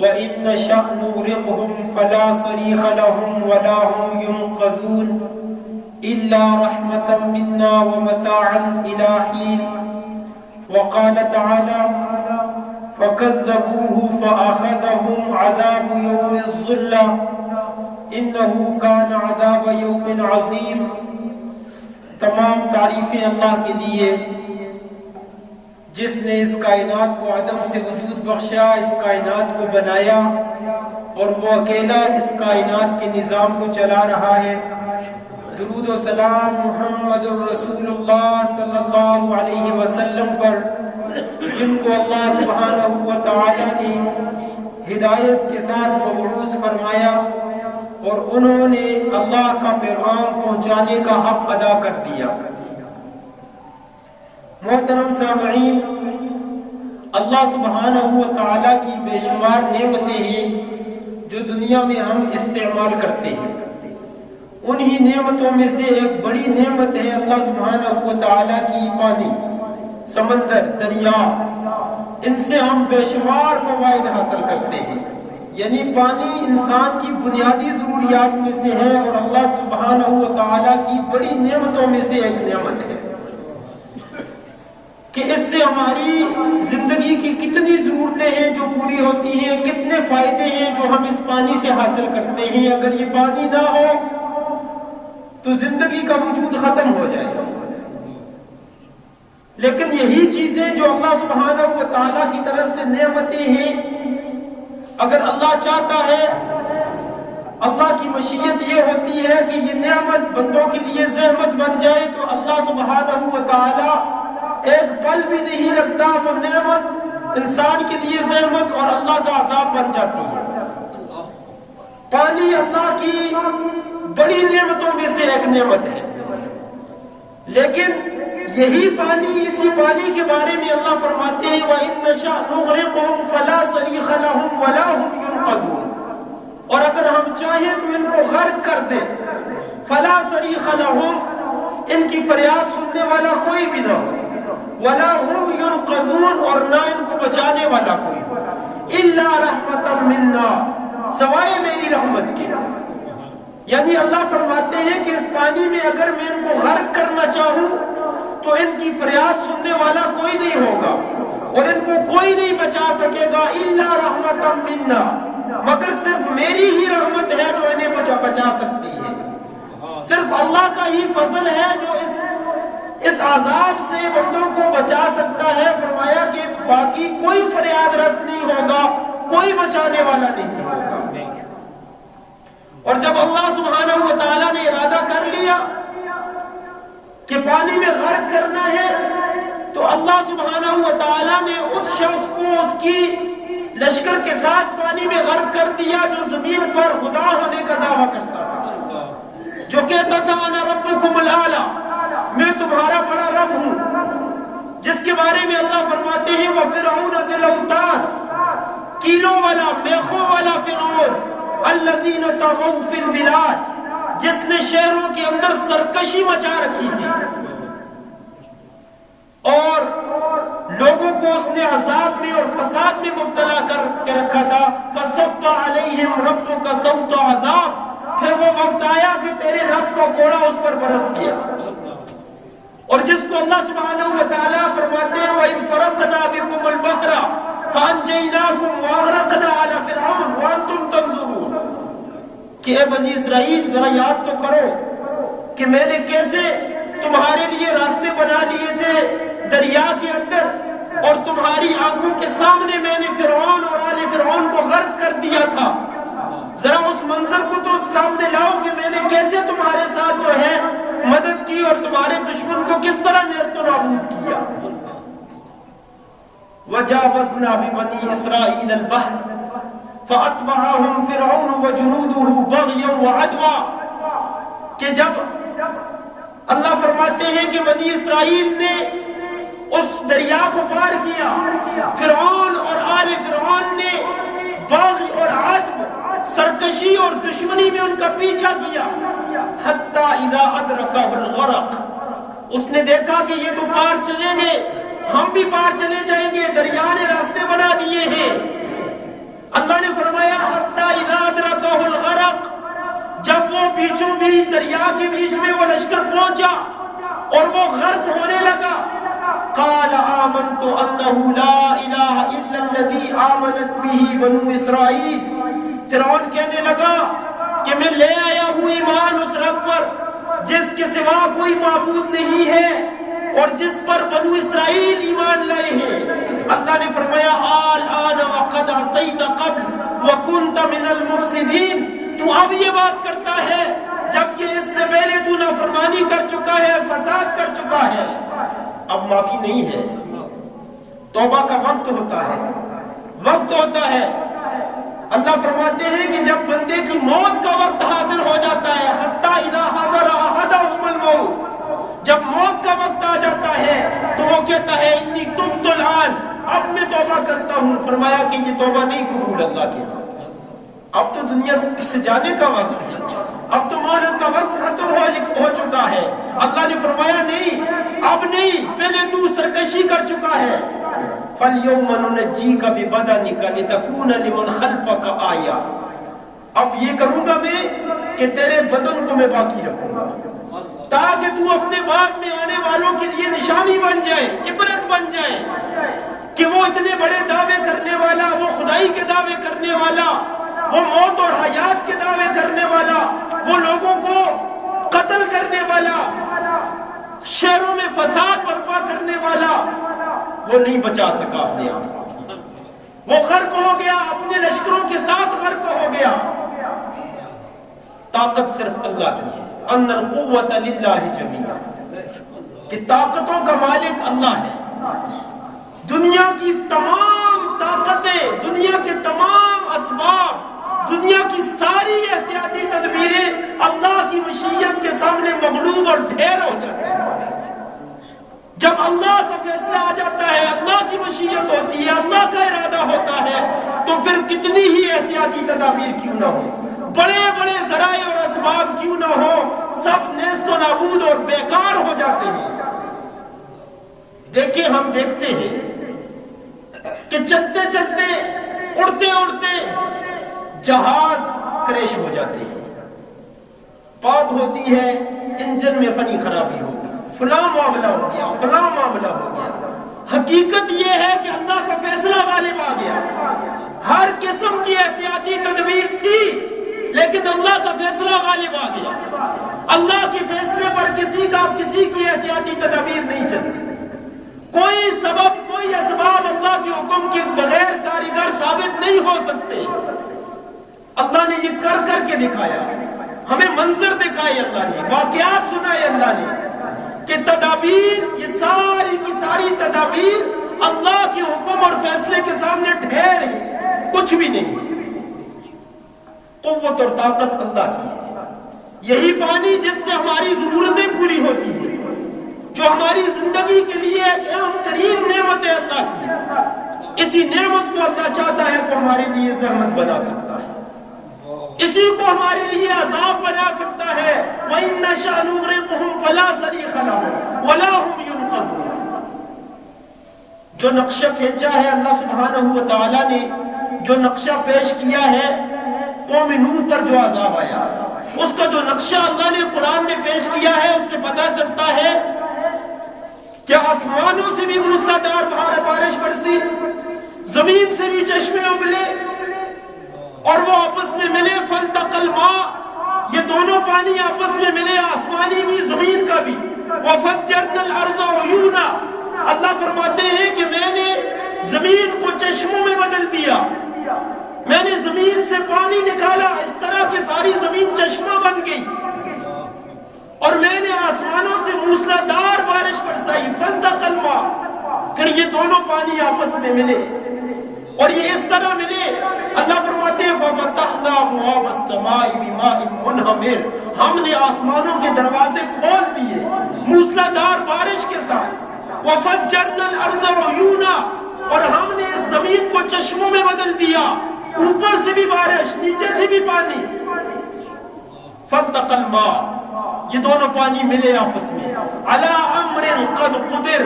وَإِن نَّشَأْ نُغْرِقْهُمْ فَلَا صَرِيخَ لَهُمْ وَلَا هُمْ يُنقَذُونَ إِلَّا رَحْمَةً مِنَّا وَمَتَاعًا إِلَى حِينٍ وَقَالَ تَعَالَى فَكَذَّبُوهُ فَأَخَذَهُمْ عَذَابُ يَوْمِ الظُّلَّةِ إِنَّهُ كَانَ عَذَابَ يَوْمٍ عَظِيمٍ۔ تمام تعریفیں اللہ کے لیے جس نے اس کائنات کو عدم سے وجود بخشا، اس کائنات کو بنایا اور وہ اکیلا اس کائنات کے نظام کو چلا رہا ہے۔ درود و سلام محمد الرسول اللہ صلی اللہ علیہ وسلم پر، جن کو اللہ سبحانہ و تعالی نے ہدایت کے ساتھ مبعوث فرمایا اور انہوں نے اللہ کا پیغام پہنچانے کا حق ادا کر دیا۔ محترم سامعین، اللہ سبحانہ و تعالی کی بے شمار نعمتیں ہیں جو دنیا میں ہم استعمال کرتے ہیں۔ انہی نعمتوں میں سے ایک بڑی نعمت ہے اللہ سبحانہ و تعالی کی پانی، سمندر، دریا۔ ان سے ہم بے شمار فوائد حاصل کرتے ہیں۔ یعنی پانی انسان کی بنیادی ضروریات میں سے ہے اور اللہ سبحانہ و تعالی کی بڑی نعمتوں میں سے ایک نعمت ہے کہ اس سے ہماری زندگی کی کتنی ضرورتیں ہیں جو پوری ہوتی ہیں، کتنے فائدے ہیں جو ہم اس پانی سے حاصل کرتے ہیں۔ اگر یہ پانی نہ ہو تو زندگی کا وجود ختم ہو جائے گا۔ لیکن یہی چیزیں جو اللہ سبحانہ و تعالیٰ کی طرف سے نعمتیں ہیں، اگر اللہ چاہتا ہے، اللہ کی مشیت یہ ہوتی ہے کہ یہ نعمت بندوں کے لیے زحمت بن جائے تو اللہ سبحانہ و تعالیٰ ایک پل بھی نہیں لگتا، وہ نعمت انسان کے لیے زحمت اور اللہ کا عذاب بن جاتی ہے۔ پانی اللہ کی بڑی نعمتوں میں سے ایک نعمت ہے، لیکن یہی پانی، اسی پانی کے بارے میں اللہ فرماتے ہیں وَإِن نَّشَأْ نُغْرِقْهُمْ فَلَا صَرِيخَ لَهُمْ وَلَا هُمْ يُنقَذُونَ، اور اگر ہم چاہیں تو ان کو غرق کر دیں، فَلَا صَرِيخَ لَهُمْ، ان کی فریاد سننے والا کوئی بھی نہ ہو، وَلَا هُمْ يُنقَذُونَ، اور نہ ان کو بچانے والا کوئی ہو، إِلَّا رَحْمَةً مِنَّا، سوائے میری رحمت کے۔ یعنی اللہ فرماتے ہیں کہ اس پانی میں اگر میں ان کو غرق کرنا چاہوں تو ان کی فریاد سننے والا کوئی نہیں ہوگا اور ان کو کوئی نہیں بچا سکے گا، إِلَّا رَحْمَةً مِنَّا، مگر صرف میری ہی رحمت ہے جو انہیں بچا سکتی ہے۔ صرف اللہ کا ہی فضل ہے جو اس عذاب سے بندوں کو بچا سکتا ہے۔ فرمایا کہ باقی کوئی فریاد رس نہیں ہوگا، کوئی بچانے والا نہیں ہوگا۔ اور جب اللہ سبحانہ و تعالیٰ نے ارادہ کر لیا کہ پانی میں غرق کرنا ہے تو اللہ سبحانہ و تعالیٰ نے اس شخص کو اس کی لشکر کے ساتھ پانی میں غرق کر دیا جو زمین پر خدا ہونے کا دعویٰ کرتا تھا، جو کہتا تھا انا ربکم الاعلی، میں تمہارا بڑا رب ہوں، جس کے بارے میں اللہ فرماتے ہیں وَفِرْعَوْنَ ذِي الْأَوْتَادِ، کیلوں والا، میخوں والا فرعون، الذین طغوا فی البلاد، جس نے شہروں کے اندر سرکشی مچا رکھی تھی اور لوگوں کو اس نے عذاب میں اور فساد میں مبتلا کر کے رکھا تھا۔ فَصَبَّ عَلَيْهِمْ رَبُّكَ صَوْتَ عَذَابٍ، پھر وہ وقت آیا کہ تیرے رب کا کوڑا اس پر برس گیا، اور جس کو اللہ سبحانہ و تعالیٰ فرماتے ہیں وَإِذْ فَرَقْنَا بِكُمُ الْبَحْرَ فَأَنْجَيْنَاكُمْ وَأَغْرَقْنَا آلَ فِرْعَوْنَ وَأَنْتُمْ تَنْظُرُونَ، کہ اے بنی اسرائیل ذرا یاد تو کرو کہ میں نے کیسے تمہارے لیے راستے بنا لیے تھے دریا کے اندر، اور تمہاری آنکھوں کے سامنے میں نے فرعون اور آل فرعون کو غرق کر دیا تھا۔ ذرا اس منظر کو تو سامنے لاؤ کہ میں نے کیسے تمہارے ساتھ جو ہے مدد کی اور تمہارے دشمن کو کس طرح نیست و نابود کیا۔ وَجَاوَزْنَا بِبَنِي إِسْرَائِيلَ الْبَحْرَ فَأَتْبَعَهُمْ فِرْعَوْنُ وَجُنُودُهُ بَغْيًا وَعَدْوًا، کہ جب اللہ فرماتے ہیں کہ بنی اسرائیل نے اس دریا کو پار کیا، فرعون اور آل فرعون نے باغی اور عدو، سرکشی اور دشمنی میں ان کا پیچھا کیا، حتی اذا ادرکہ الغرق، اس نے دیکھا کہ یہ تو پار چلیں گے، ہم بھی پار چلے جائیں گے، دریا نے راستے بنا دیے ہیں۔ اللہ نے بیچوں بیچ دریا کے بیچ میں وہ لشکر پہنچا اور وہ غرق ہونے لگا. قال آمنت انہ لا الہ الا الذی آمنت بہ بنو اسرائیل. فرعون کہنے لگا کہ میں لے آیا ہوں ایمان اس رب پر جس کے سوا کوئی معبود نہیں ہے اور جس پر بنو اسرائیل ایمان لائے ہیں. اللہ نے فرمایا الآن وقد عصیت قبل وکنت من المفسدین. تو اب یہ بات کرتا ہے جبکہ اس سے پہلے تو نافرمانی کر چکا ہے, فساد کر چکا ہے. اب معافی نہیں ہے. توبہ کا وقت ہوتا ہے, وقت ہوتا ہے. اللہ فرماتے ہیں کہ جب بندے کی موت کا وقت حاضر ہو جاتا ہے, حتی اذا حضر احدہم الموت, جب موت کا وقت آ جاتا ہے تو وہ کہتا ہے انی تبت الآن, اب میں توبہ کرتا ہوں. فرمایا کہ یہ توبہ نہیں قبول اللہ کے ہاں. اب تو دنیا سے جانے کا وقت ہے, اب تو مہلت کا وقت ختم ہو چکا ہے. اللہ نے فرمایا نہیں, اب نہیں, پہلے تو سرکشی کر چکا ہے. فَالْيَوْمَ نُنَجِّيكَ بِبَدَنِكَ لِتَكُونَ لِمَنْ خَلْفَكَ آیَةً. اب یہ کروں گا میں کہ تیرے بدن کو میں باقی رکھوں گا تاکہ تو اپنے بعد میں آنے والوں کے لیے نشانی بن جائے, عبرت بن جائے کہ وہ اتنے بڑے دعوے کرنے والا, وہ خدائی کے دعوے کرنے والا, وہ موت اور حیات کے دعوے کرنے والا, وہ لوگوں کو قتل کرنے والا, شہروں میں فساد برپا کرنے والا, وہ نہیں بچا سکا اپنے آپ کو. وہ غرق ہو گیا, اپنے لشکروں کے ساتھ غرق ہو گیا. طاقت صرف اللہ کی ہے. ان القوت للہ جمیعا, کہ طاقتوں کا مالک اللہ ہے. دنیا کی تمام طاقتیں, دنیا کے تمام اسباب, دنیا کی ساری احتیاطی تدبیریں اللہ کی مشیت کے سامنے مغلوب اور ڈھیر ہو جاتے ہیں. جب اللہ کا فیصلہ آ جاتا ہے, اللہ کی مشیت ہوتی ہے, اللہ کا ارادہ ہوتا ہے, تو پھر کتنی ہی احتیاطی تدابیر کیوں نہ ہو, بڑے بڑے ذرائع اور اسباب کیوں نہ ہو, سب نیست و نابود اور بیکار ہو جاتے ہیں. دیکھیں, ہم دیکھتے ہیں کہ چلتے چلتے, اڑتے اڑتے جہاز کریش ہو جاتے ہیں. بات ہوتی ہے انجن میں فنی خرابی ہو گئی, فلاں معاملہ ہو گیا, فلاں معاملہ ہو گیا. حقیقت یہ ہے کہ اللہ کا فیصلہ غالب آ گیا. ہر قسم کی احتیاطی تدبیر تھی لیکن اللہ کا فیصلہ غالب آ گیا. اللہ کے فیصلے پر کسی کی احتیاطی تدابیر نہیں چلتی. کوئی سبب, کوئی اسباب اللہ کے حکم کے بغیر کاریگر ثابت نہیں ہو سکتے. اللہ نے یہ کر کر کے دکھایا, ہمیں منظر دکھائے اللہ نے, واقعات سنائے اللہ نے کہ تدابیر, یہ ساری کی ساری تدابیر اللہ کے حکم اور فیصلے کے سامنے ڈھیر ہے, کچھ بھی نہیں. قوت اور طاقت اللہ کی ہے. یہی پانی جس سے ہماری ضرورتیں پوری ہوتی ہیں, جو ہماری زندگی کے لیے ایک اہم ترین نعمت ہے اللہ کی, اسی نعمت کو اللہ چاہتا ہے تو ہمارے لیے زحمت بنا سکتا ہے, اسی کو ہمارے لیے عذاب بنا سکتا ہے. وَإِن نَّشَأْ نُغْرِقْهُمْ فَلَا صَرِيخَ لَهُمْ وَلَا هُمْ يُنقَذُونَ. جو نقشہ کھینچا ہے اللہ سبحانہ و تعالی نے, جو نقشہ پیش کیا ہے قوم نوح پر جو عذاب آیا, اس کا جو نقشہ اللہ نے قرآن میں پیش کیا ہے, اس سے پتہ چلتا ہے کہ آسمانوں سے بھی موسلادھار بارش برسی, زمین سے بھی چشمے ابلے اور وہ آپس میں ملے. فَالْتَقَى الْمَاءُ, یہ دونوں پانی آپس میں ملے, آسمانی بھی زمین کا بھی. وَفَجَّرْنَا الْأَرْضَ عُيُونًا, اللہ فرماتے ہیں کہ میں نے زمین کو چشموں میں بدل دیا, میں نے زمین سے پانی نکالا, اس طرح کہ ساری زمین چشمہ بن گئی, اور میں نے آسمانوں سے موسلادھار بارش برسائی. فَالْتَقَى الْمَاءُ, پھر یہ دونوں پانی آپس میں ملے, اور یہ اس طرح ملے. اللہ فرماتے ہیں فَفَتَحْنَا أَبْوَابَ السَّمَاءِ بِمَاءٍ مُنْهَمِرٍ, ہم نے آسمانوں کے دروازے کھول دیے موسلادھار بارش کے ساتھ. وَفَجَّرْنَا الْأَرْضَ عُيُونًا, اور ہم نے اس زمین کو چشموں میں بدل دیا, اوپر سے بھی بارش, نیچے سے بھی پانی. فَالْتَقَى الْمَاءُ, یہ دونوں پانی ملے آپس میں. عَلَىٰ أَمْرٍ قَدْ قُدِرَ,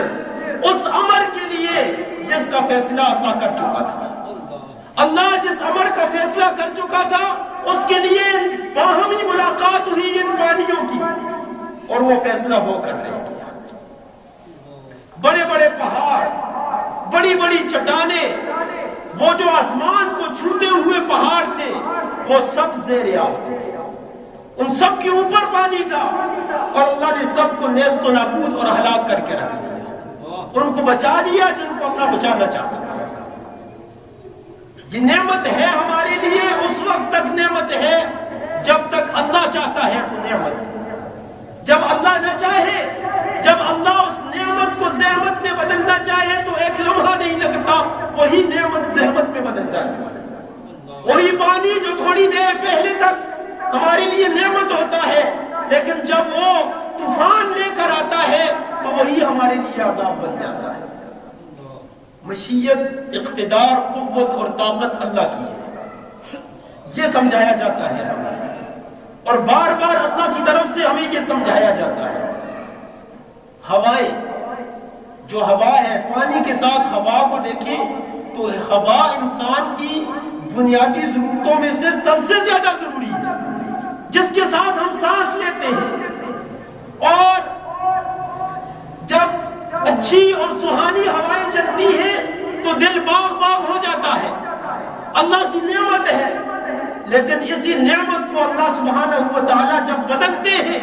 اس امر کے لیے جس کا فیصلہ اللہ کر چکا تھا. اللہ جس امر کا فیصلہ کر چکا تھا اس کے لیے باہمی ملاقات ہوئی وہ فیصلہ ہو کر رہ گیا. بڑے بڑے پہاڑ، بڑی بڑی چٹانیں، وہ جو آسمان کو چھوتے ہوئے پہاڑ تھے وہ سب زیر آب تھے. ان سب کے اوپر پانی تھا اور اللہ نے سب کو نیست و نابود اور ہلاک کر کے رکھ دیا. ان کو بچا دیا جن کو اللہ بچانا چاہتا تھا. یہ نعمت ہے ہمارے لیے، اس وقت تک نعمت ہے جب تک اللہ چاہتا ہے تو نعمت ہے. جب اللہ نہ چاہے، جب اللہ اس نعمت کو زحمت میں بدلنا چاہے تو ایک لمحہ نہیں لگتا، وہی نعمت زحمت میں بدل جاتی ہے. وہی پانی جو تھوڑی دیر پہلے تک ہمارے لیے نعمت ہوتا ہے، لیکن جب وہ طوفان لے کر آتا ہے تو وہی ہمارے لیے عذاب بن جاتا ہے. مشیت، اقتدار، قوت اور طاقت اللہ کی ہے، یہ سمجھایا جاتا ہے ہمیں، اور بار بار اللہ کی طرف سے ہمیں یہ سمجھایا جاتا ہے. ہوائیں، جو ہوا ہے، پانی کے ساتھ ہوا کو دیکھیں تو ہوا انسان کی بنیادی ضرورتوں میں سے سب سے زیادہ ضروری ہے، جس کے ساتھ ہم سانس لیتے ہیں. اور جب اچھی اور سہانی ہوائیں چلتی ہیں تو دل باغ باغ ہو جاتا ہے. اللہ کی نعمت ہے، لیکن اسی نعمت کو اللہ سبحانہ و تعالیٰ جب بدلتے ہیں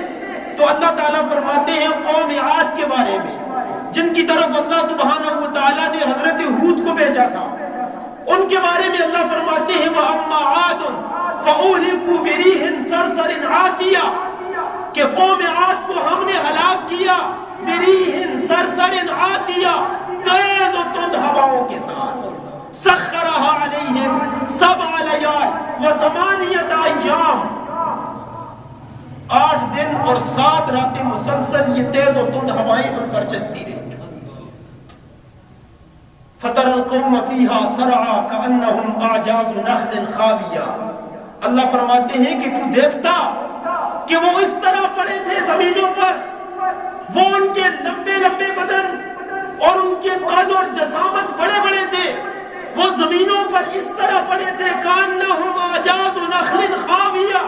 تو اللہ تعالیٰ فرماتے ہیں قوم عاد کے بارے میں، جن کی طرف اللہ سبحانہ و تعالیٰ نے حضرت ہود کو بھیجا تھا. ان کے بارے میں اللہ فرماتے ہیں وَأَمَّا عَادٌ فَأُهْلِكُوا بِرِيحٍ صَرْصَرٍ عَاتِيَةٍ، کہ قوم عاد کو ہم نے ہلاک کیا بِرِيحٍ صَرْصَرٍ عَاتِيَةٍ، تیز و تند ہواؤں کے ساتھ. سَخَّرَهَا عَلَيْهِمْ سَبْعَ لَيَالٍ وَثَمَانِيَةَ أَيَّامٍ، 8 دن اور 7 راتیں مسلسل یہ تیز و تند ہوائیں ان پر چلتی رہی. فَتَرَى الْقَوْمَ فِيهَا سَرْعَىٰ كَأَنَّهُمْ أَعْجَازُ نَخْلٍ خَاوِيَةٍ. اللہ فرماتے ہیں کہ تو دیکھتا کہ وہ اس طرح پڑے تھے زمینوں پر، وہ ان کے لمبے لمبے بدن اور ان کے قد اور جسامت بڑے بڑے تھے، وہ زمینوں پر اس طرح پڑے تھے كَأَنَّهُمْ أَعْجَازُ نَخْلٍ خَاوِيَةٍ،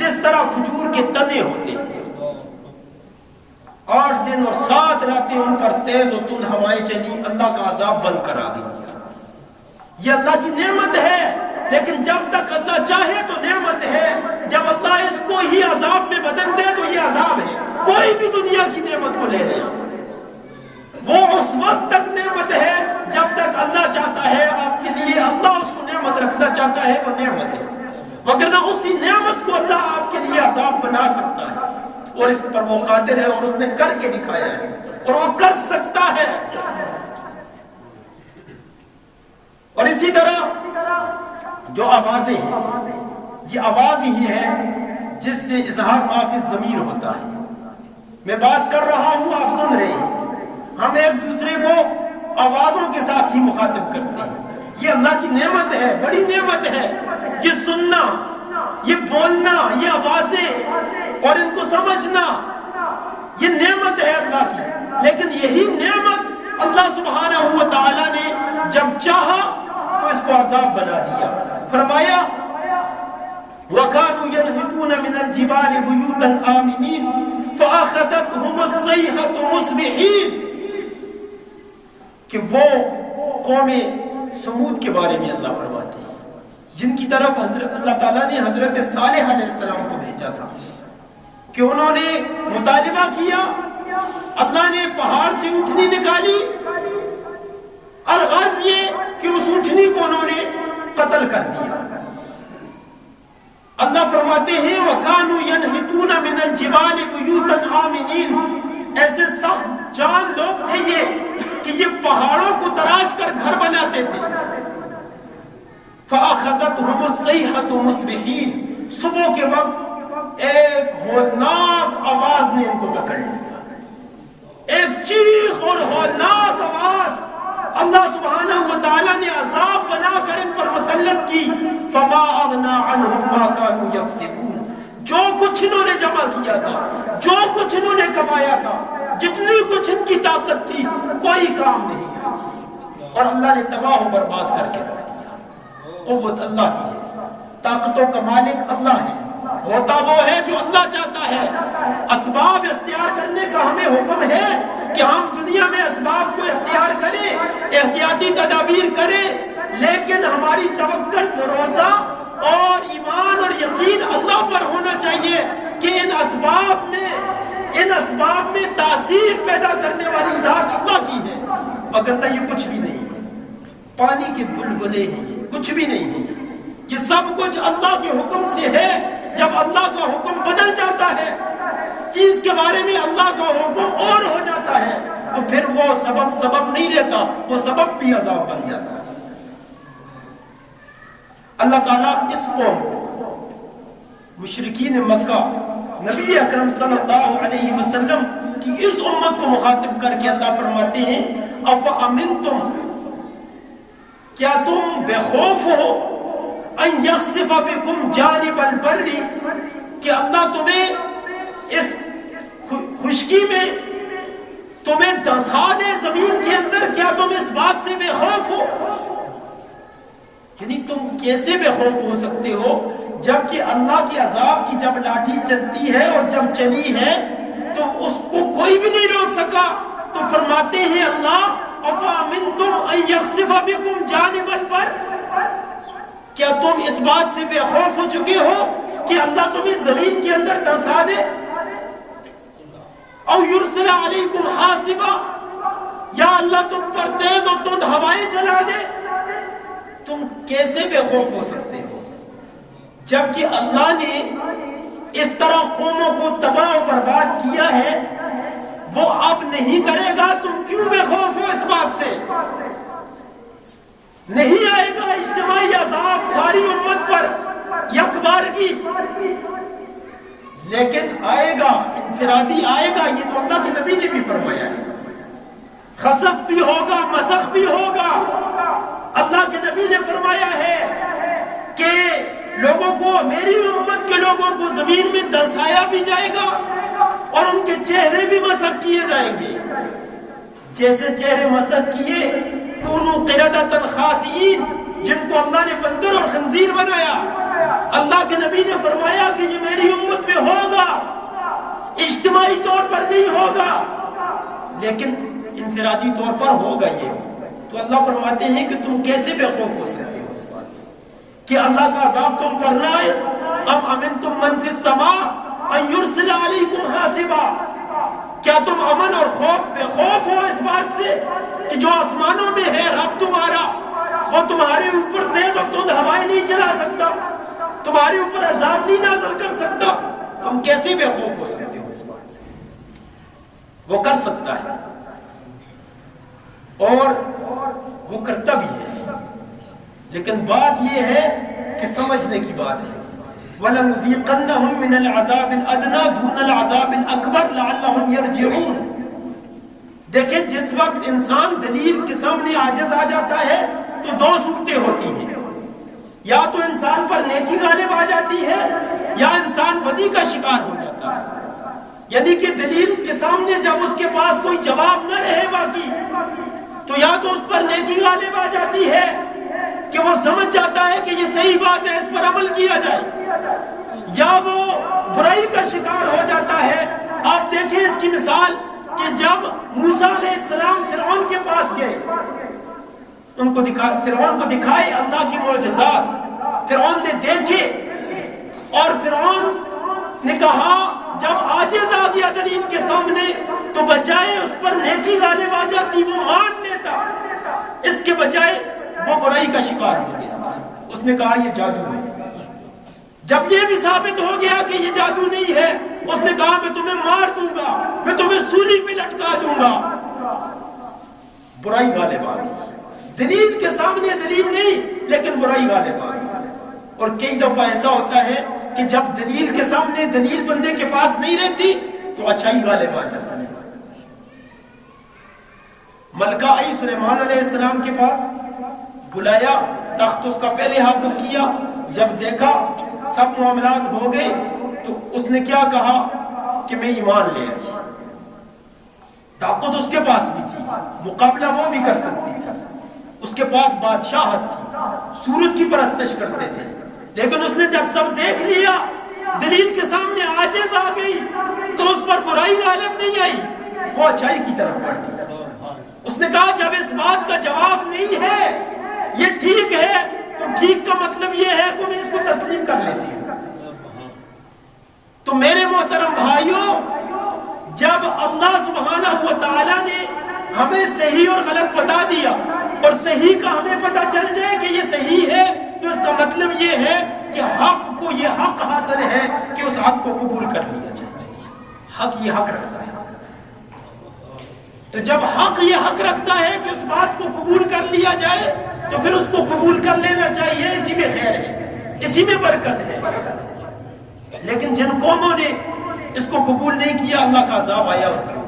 جس طرح کھجور کے تنے ہوتے ہیں. 8 دن اور 7 راتیں ان پر تیز و تند ہوائیں چلی، اللہ کا عذاب بن کر آ گئی. یہ اللہ کی نعمت ہے، لیکن جب تک اللہ چاہے تو نعمت ہے، جب اللہ اس کو ہی عذاب میں بدل دے تو یہ عذاب ہے. کوئی بھی دنیا کی نعمت کو لے لیں، وہ اس وقت تک نعمت ہے جب تک اللہ چاہتا ہے آپ کے لیے، اللہ اس کو نعمت رکھنا چاہتا ہے وہ نعمت ہے، وگرنہ اسی نعمت کو اللہ آپ کے لیے عذاب بنا سکتا ہے. اور اس پر وہ قادر ہے اور اس نے کر کے دکھایا ہے اور وہ کر سکتا ہے. اور اسی طرح جو آوازیں ہیں، یہ آواز ہی ہے جس سے اظہار ما فی الضمیر ہوتا ہے. میں بات کر رہا ہوں، آپ سن رہے ہیں، ہم ایک دوسرے کو آوازوں کے ساتھ ہی مخاطب کرتے ہیں. یہ اللہ کی نعمت ہے، بڑی نعمت ہے. یہ سننا، یہ بولنا، یہ آوازیں اور ان کو سمجھنا، یہ نعمت ہے اللہ کی. لیکن یہی نعمت اللہ سبحانہ و تعالیٰ نے جب چاہا تو اس کو عذاب بنا دیا. فرمایا وَكَانُوا يَنْحِتُونَ مِنَ الْجِبَالِ بُيُوتًا آمِنِينَ فَأَخَذَتْهُمُ الصَّيْحَةُ مُصْبِحِينَ، کہ وہ قوم سمود کے بارے میں اللہ فرماتے ہیں جن کی طرف اللہ تعالیٰ نے حضرت صالح علیہ السلام کو بھیجا تھا، کہ انہوں نے مطالبہ کیا، اللہ نے پہاڑ سے اونٹنی نکالی اور غرض یہ کہ اس اونٹنی کو انہوں نے قتل کر دیا. اللہ فرماتے ہیں وَكَانُوا يَنْحِتُونَ مِنَ الْجِبَالِ بُيُوتًا آمِنِينَ، ایسے سخت جان لوگ تھے یہ کہ یہ پہاڑوں کو تراش کر گھر بناتے تھے. فَأَخَذَتْهُمُ الصَّيْحَةُ مُصْبِحِينَ، صبح کے وقت ایک ہولناک آواز نے ان کو پکڑ لیا، ایک چیخ اور ہولناک آواز اللہ سبحانہ و تعالیٰ نے عذاب بنا کر ان پر مسلط کی. فما اغنا عنہم ما کانوا یکسبون، جو کچھ انہوں نے جمع کیا تھا، جو کچھ انہوں نے کمایا تھا، جتنی کچھ ان کی طاقت تھی، کوئی کام نہیں آیا اور اللہ نے تباہ و برباد کر کے رکھ دیا. قوت اللہ کی ہے، طاقتوں کا مالک اللہ ہے، ہوتا وہ ہے جو اللہ چاہتا ہے۔ اسباب اختیار کرنے کا ہمیں حکم ہے کہ ہم دنیا میں اسباب کو اختیار کریں، احتیاطی تدابیر کریں، لیکن ہماری توکل، بھروسہ اور ایمان اور یقین اللہ پر ہونا چاہیے کہ ان اسباب میں تاثیر پیدا کرنے والی ذات اللہ کی ہے، وگرنہ یہ کچھ بھی نہیں ہے، پانی کے بلبلے ہیں، کچھ بھی نہیں ہے، یہ سب کچھ اللہ کے حکم سے ہے۔ جب اللہ کا حکم بدل جاتا ہے، چیز کے بارے میں اللہ کا حکم اور ہو جاتا ہے، تو پھر وہ سبب نہیں رہتا، وہ سبب بھی عذاب بن جاتا ہے۔ اللہ تعالیٰ اس قوم کو، مشرکین مکہ، نبی اکرم صلی اللہ علیہ وسلم کی اس امت کو مخاطب کر کے اللہ فرماتے ہیں افامنتم، کیا تم بے خوف ہو، ان یخسف بکم جانب البر، کہ اللہ تمہیں اس خشکی میں تمہیں دھسا دے زمین کے اندر، کیا تم اس بات سے بے خوف ہو؟ یعنی تم کیسے بے خوف ہو سکتے ہو جبکہ اللہ کے عذاب کی جب لاٹھی چلتی ہے اور جب چلی ہے تو اس کو کوئی بھی نہیں روک سکا۔ تو فرماتے ہیں اللہ افامنتم ان یخسف بکم جانب البر، کیا تم اس بات سے بے خوف ہو چکے ہو کہ اللہ تمہیں زمین کے اندر دھسا دے، او یرسل علیکم حاصبا، یا اللہ تم پر تیز اور تند ہوائیں چلا دے؟ تم کیسے بے خوف ہو سکتے ہو جبکہ اللہ نے اس طرح قوموں کو تباہ و برباد کیا ہے، وہ اب نہیں کرے گا، تم کیوں بے خوف ہو اس بات سے؟ نہیں آئے گا اجتماعی عذاب ساری امت پر یکبارگی، لیکن آئے گا انفرادی آئے گا، یہ تو اللہ کے نبی نے بھی فرمایا ہے۔ خسف بھی ہوگا، مسخ بھی ہوگا۔ اللہ کے نبی نے فرمایا ہے کہ لوگوں کو، میری امت کے لوگوں کو زمین میں دھسایا بھی جائے گا اور ان کے چہرے بھی مسخ کیے جائیں گے، جیسے چہرے مسخ کیے کونوا قردۃ خاسئین، جن کو اللہ نے بندر اور خنزیر بنایا۔ اللہ کے نبی نے فرمایا کہ یہ میری امت میں ہوگا، اجتماعی طور پر نہیں ہوگا لیکن انفرادی طور پر ہوگا یہ بھی۔ تو اللہ فرماتے ہیں کہ تم کیسے بے خوف ہو سکتے ہو اس بات سے کہ اللہ کا عذاب تم پر نہ آئے؟ ام امنتم من فی السماء ان یرسل علیکم حاصبا، کیا تم امن اور بے خوف ہو اس بات سے کہ جو آسمانوں میں ہے رب تمہارا، وہ تمہارے اوپر تیز اور تند ہوائیں نہیں چلا سکتا، تمہارے اوپر عذاب نہیں نازل کر سکتا؟ تم کیسے بے خوف ہو سکتے ہو اس بات سے؟ وہ کر سکتا ہے اور وہ کرتا بھی ہے، لیکن بات یہ ہے کہ سمجھنے کی بات ہے۔ وَلَنُذِيقَنَّهُم مِّنَ الْعَذَابِ الْأَدْنَىٰ دُونَ الْعَذَابِ الْأَكْبَرِ لَعَلَّهُمْ يَرْجِعُونَ۔ دیکھیں جس وقت انسان دلیل کے سامنے عاجز آ جاتا ہے تو دو صورتیں ہوتی ہیں، یا تو انسان پر نیکی غالب آ جاتی ہے یا انسان بدی کا شکار ہو جاتا ہے۔ یعنی کہ دلیل کے سامنے جب اس کے پاس کوئی جواب نہ رہے باقی، تو یا تو اس پر نیکی غالب آ جاتی ہے کہ وہ سمجھ جاتا ہے کہ یہ صحیح بات ہے، اس پر عمل کیا جائے، یا وہ برائی کا شکار ہو جاتا ہے۔ آپ دیکھیں اس کی مثال کہ جب موسیٰ علیہ السلام فرعون کے پاس گئے، فرعون کو دکھائے اللہ کی معجزات، فرعون نے دیکھے اور فرعون نے کہا جب عاجز آ گیا دلیل کے سامنے تو بجائے اس پر نیکی غالب آ جاتی وہ مان لیتا، اس کے بجائے وہ برائی کا شکار ہو گیا۔ اس نے کہا یہ جادو ہے۔ جب یہ بھی ثابت ہو گیا کہ یہ جادو نہیں ہے، اس نے کہا میں تمہیں مار دوں گا، میں تمہیں سولی پہ لٹکا دوں گا۔ برائی غالب آ گئی، دلیل کے سامنے دلیل نہیں لیکن برائی غالب آ گئی۔ اور کئی دفعہ ایسا ہوتا ہے کہ جب دلیل کے سامنے دلیل بندے کے پاس نہیں رہتی تو اچھائی غالب آ جاتی ہے۔ ملکہ آئی سلیمان علیہ السلام کے پاس، بلایا، تخت اس کا پہلے حاضر کیا، جب دیکھا سب معاملات ہو گئے تو اس نے کیا کہا کہ میں ایمان لے آئی۔ طاقت اس کے پاس بھی تھی، مقابلہ وہ بھی کر سکتی تھی، اس کے پاس بادشاہت تھی، سورج کی پرستش کرتے تھے، لیکن اس نے جب سب دیکھ لیا دلیل کے سامنے عاجز آ گئی تو اس پر برائی غالب نہیں آئی، وہ اچھائی کی طرف بڑھتی۔ اس نے کہا جب اس بات کا جواب نہیں ہے یہ ٹھیک ہے تو ٹھیک کا مطلب یہ ہے کہ میں اس کو تسلیم کر لیتی ہوں۔ تو میرے محترم بھائیوں، جب اللہ سبحانہ و تعالیٰ نے ہمیں صحیح اور غلط بتا دیا اور صحیح کا ہمیں پتہ چل جائے کہ یہ صحیح ہے تو اس کا مطلب یہ ہے کہ حق کو یہ حق حاصل ہے کہ اس حق کو قبول کر لیا جائے۔ حق یہ حق رکھتا ہے، تو جب حق یہ حق رکھتا ہے کہ اس بات کو قبول کر لیا جائے تو پھر اس کو قبول کر لینا چاہیے، اسی میں خیر ہے، اسی میں برکت ہے۔ لیکن جن قوموں نے اس کو قبول نہیں کیا اللہ کا عذاب آیا ان کے اوپر۔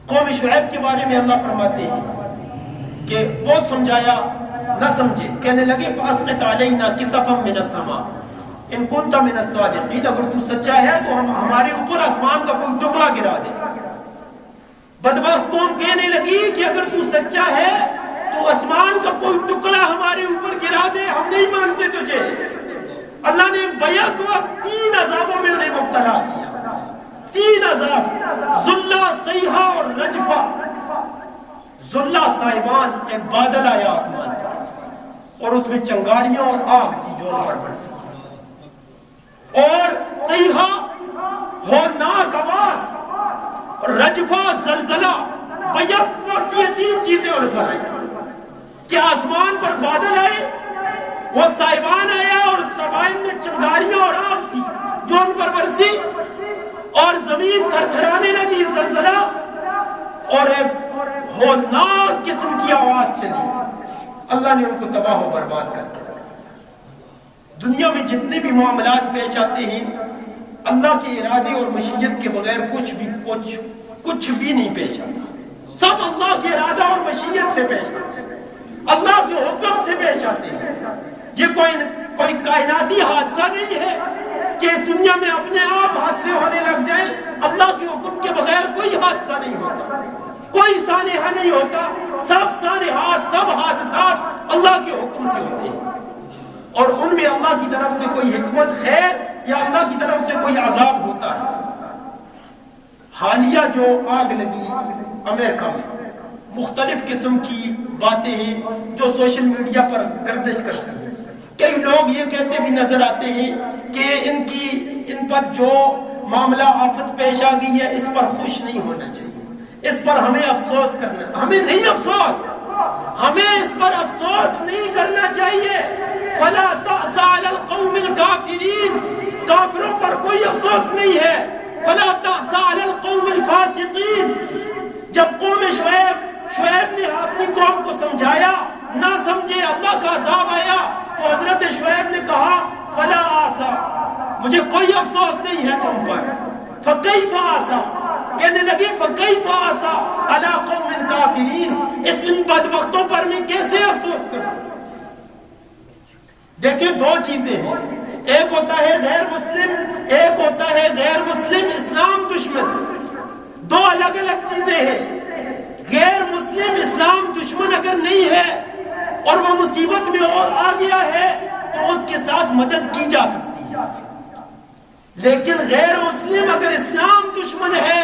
قوم شعیب کے بارے میں اللہ فرماتے ہیں کہ بہت سمجھایا نہ سمجھے، کہنے لگے فَأَسْقِطْ عَلَيْنَا كِسَفًا مِّنَ السَّمَاءِ إِن كُنتَ مِنَ الصَّادِقِينَ، اگر تو سچا ہے تو ہمارے اوپر آسمان کا کوئی ٹکڑا گرا دے۔ بدبخت قوم کہنے لگی کہ اگر تو سچا ہے تو آسمان کا کوئی ٹکڑا ہمارے اوپر گرا دے، ہم نہیں مانتے تجھے۔ اللہ نے بیک وقت 3 عذابوں میں انہیں مبتلا کیا، 3 عذاب، ذلہ، صیحہ اور رجفہ۔ ذلہ صاحبان، ایک بادل آیا آسمان پر اور اس میں چنگاریاں اور آگ تھی جو ان پر برسی، اور صیحہ ہولناک آواز، اور رجفہ زلزلہ۔ بیک وقت یہ 3 چیزیں ان پر آئی کہ آسمان پر بادل آئے، وہ صاحبان آیا اور صاحبان میں چنگاریاں اور آگ تھی جو ان پر برسی، اور زمین تھرتھرانے لگی، زلزلہ، اور ایک ہولناک قسم کی آواز چلی۔ اللہ نے ان کو تباہ و برباد کر دیا۔ دنیا میں جتنے بھی معاملات پیش آتے ہیں اللہ کے ارادے اور مشیت کے بغیر کچھ بھی نہیں پیش آتا، سب اللہ کے ارادہ اور مشیت سے پیش آتے ہیں، اللہ کے حکم سے پیش آتے ہیں۔ یہ کوئی کائناتی حادثہ نہیں ہے کہ اس دنیا میں اپنے آپ حادثے ہونے لگ جائے۔ اللہ کے حکم کے بغیر کوئی حادثہ نہیں ہوتا، کوئی سانحہ نہیں ہوتا، سب سانحات، سب حادثات اللہ کے حکم سے ہوتے ہیں، اور ان میں اللہ کی طرف سے کوئی حکمت خیر یا اللہ کی طرف سے کوئی عذاب ہوتا ہے۔ حالیہ جو آگ لگی امریکہ میں، مختلف قسم کی باتیں ہیں جو سوشل میڈیا پر گردش کرتی ہیں۔ کئی لوگ یہ کہتے بھی نظر آتے ہیں کہ ان پر جو معاملہ آفت پیش آ گئی ہے اس پر خوش نہیں ہونا چاہیے، اس پر ہمیں افسوس کرنا، ہمیں نہیں افسوس، ہمیں اس پر افسوس نہیں کرنا چاہیے۔ فَلَا تَأْسَ عَلَى الْقَوْمِ الْكَافِرِينَ، کافروں پر کوئی افسوس نہیں ہے۔ فَلَا تَأْسَ عَلَى الْقَوْمِ الْفَاسِقِينَ، جب قوم شعیب نے اپنی قوم کو سمجھایا، نہ سمجھے، اللہ کا عذاب آیا تو حضرت شعیب نے کہا فَلَا آسَا، مجھے کوئی افسوس نہیں ہے تم پر۔ فَكَيْفَ آسَا، کہنے لگی فَكَيْفَ آسَا عَلَى قَوْمٍ كَافِرِينَ، اس ان بدبختوں پر میں کیسے افسوس کروں۔ دیکھیں 2 چیزیں ہیں، ایک ہوتا ہے غیر مسلم، ایک ہوتا ہے غیر مسلم اسلام دشمن، 2 الگ الگ چیزیں ہیں۔ غیر مسلم اسلام دشمن اگر نہیں ہے اور وہ مصیبت میں اور آ گیا ہے تو اس کے ساتھ مدد کی جا سکتی ہے، لیکن غیر مسلم اگر اسلام دشمن ہے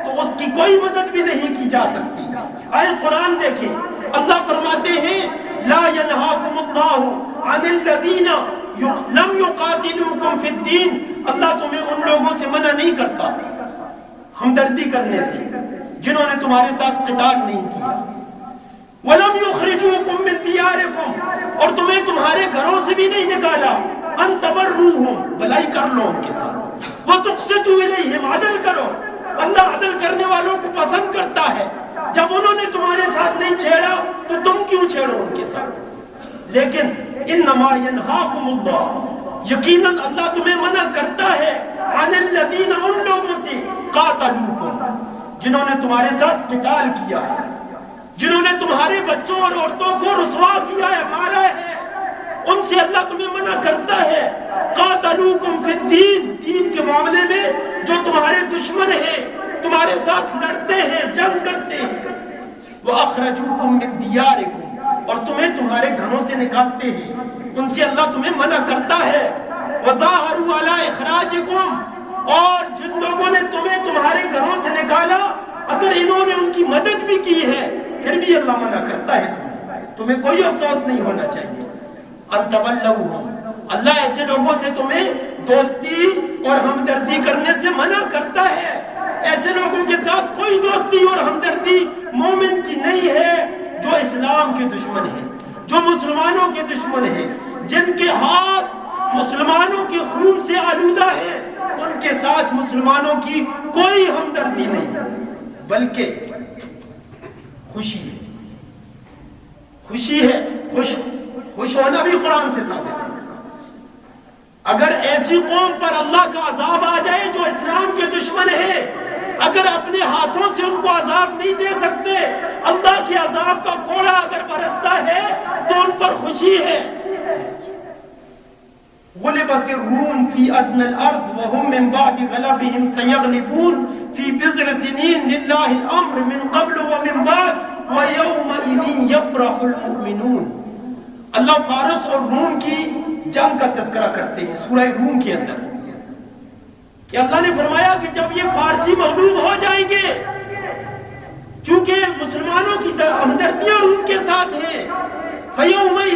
تو اس کی کوئی مدد بھی نہیں کی جا سکتی۔ آئے قرآن دیکھیں، اللہ فرماتے ہیں لا ينہاکم اللہ عن الذین لم یقاتلوکم فی الدین، اللہ تمہیں ان لوگوں سے منع نہیں کرتا ہمدردی کرنے سے جنہوں نے تمہارے ساتھ قتال نہیں کیا، وَلَمْ يُخْرِجُوكُمْ مِنْ دِيَارِكُمْ، اور تمہیں تمہارے گھروں سے بھی نہیں نکالا، أَن تَبَرُّوهُمْ، بھلائی کر لو ان کے ساتھ، وَتُقْسِطُوا إِلَيْهِمْ، عدل کرو، اللہ عدل کرنے والوں کو پسند کرتا ہے۔ جب انہوں نے تمہارے ساتھ نہیں چھیڑا تو تم کیوں چھیڑو ان کے ساتھ۔ لیکن انما ینہاکم اللہ، یقیناً اللہ تمہیں منع کرتا ہے، عن الذین، ان لوگوں سے، قاتلوکم، جنہوں نے تمہارے ساتھ قتال کیا ہے، جنہوں نے تمہارے بچوں اور عورتوں کو رسوا کیا ہے، مارا ہے، ان سے اللہ تمہیں منع کرتا ہے۔ قاتلوکم فی الدین، دین کے معاملے میں جو تمہارے دشمن ہیں، تمہارے ساتھ لڑتے ہیں، جنگ کرتے ہیں، وَأَخْرَجُوكُم مِّن دِيَارِكُمْ، اور تمہیں تمہارے گھروں سے نکالتے ہیں، ان سے اللہ تمہیں منع کرتا ہے. وَظَاهَرُوا عَلَىٰ إِخْرَاجِكُمْ، اور جن لوگوں نے تمہیں تمہارے گھروں سے نکالا اگر انہوں نے ان کی مدد بھی کی ہے پھر بھی اللہ منع کرتا ہے تمہیں کوئی افسوس نہیں ہونا چاہیے. أَن تَوَلَّوْهُمْ، اللہ ایسے لوگوں سے تمہیں دوستی اور ہمدردی کرنے سے منع کرتا ہے. ایسے لوگوں کے ساتھ کوئی دوستی اور ہمدردی مومن کی نہیں ہے جو اسلام کے دشمن ہیں، جو مسلمانوں کے دشمن ہیں، جن کے ہاتھ مسلمانوں کے خون سے آلودہ ہے. ان کے ساتھ مسلمانوں کی کوئی ہمدردی نہیں ہے، بلکہ خوشی ہے. خوشی ہے، خوش ہونا بھی قرآن سے ثابت ہے. اگر ایسی قوم پر اللہ کا عذاب آ جائے جو اسلام کے دشمن ہے، اگر اپنے ہاتھوں سے ان کو عذاب نہیں دے سکتے، اللہ کے عذاب کا کوڑا اگر برستا ہے تو ان پر خوشی ہے. غلبت الروم فی ادنى الارض وهم من بعد غلبهم سيغلبون في بضع سنين لله الامر من قبل ومن بعد ويومئذ يفرح المؤمنون. اللہ فارس اور روم کی جنگ کا تذکرہ کرتے ہیں سورہ روم کے اندر کہ اللہ نے فرمایا کہ جب یہ فارسی مغلوب ہو جائیں گے، چونکہ مسلمانوں کی ہمدردیاں روم کے ساتھ ہیں، فَيَوْمَئِذٍ